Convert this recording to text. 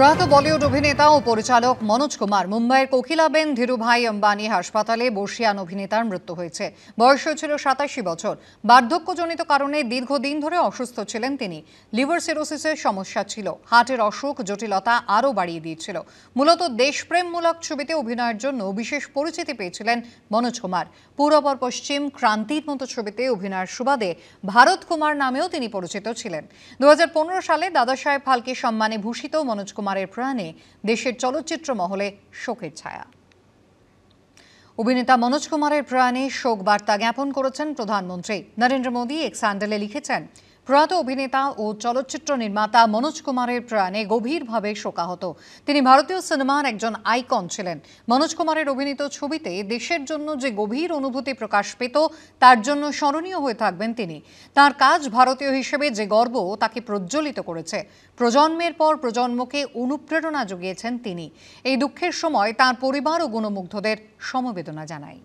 প্রয়াত বলিউড অভিনেতা ও পরিচালক মনোজ কুমার মুম্বাইয়ের কোকিলাবেন ধীরুভাই আম্বানি হাসপাতালে বর্ষিয়ান অভিনেতার মৃত্যু হয়েছে। বয়স ছিল ৮৭ বছর। বার্ধক্যজনিত কারণে দীর্ঘদিন ধরে অসুস্থ ছিলেন তিনি। লিভার সিরোসিসের সমস্যা ছিল, হার্টের অসুখ জটিলতা আরও বাড়িয়ে দিয়েছিল। মূলত দেশপ্রেমমূলক ছবিতে অভিনয়ের জন্য বিশেষ পরিচিতি পেয়েছিলেন মনোজ কুমার। পূরব আর পশ্চিম, ক্রান্তির মতো ছবিতে অভিনয়ের সুবাদে ভারত কুমার নামেও তিনি পরিচিত ছিলেন। ২০১৫ সালে দাদাসাহেব ফালকে সম্মানে ভূষিত মনোজ কুমারের প্রয়াণে দেশের চলচ্চিত্র মহলে শোকের ছায়া। অভিনেতা মনোজ কুমারের প্রয়াণে শোক বার্তা জ্ঞাপন করেছেন প্রধানমন্ত্রী নরেন্দ্র মোদী। এক্স হ্যান্ডেলে লিখেছেন, প্রয়াত অভিনেতা ও চলচ্চিত্র নির্মাতা মনোজ কুমারের প্রয়াণে গভীরভাবে শোকাহত। তিনি ভারতীয় সিনেমার একজন আইকন ছিলেন। মনোজ কুমারের অভিনীত ছবিতে দেশের জন্য যে গভীর অনুভূতি প্রকাশ পেত, তার জন্য স্মরণীয় হয়ে থাকবেন তিনি। তার কাজ ভারতীয় হিসেবে যে গর্ব, তাকে প্রজ্বলিত করেছে। প্রজন্মের পর প্রজন্মকে অনুপ্রেরণা জুগিয়েছেন তিনি। এই দুঃখের সময় তার পরিবার ও গুণমুগ্ধদের সমবেদনা জানাই।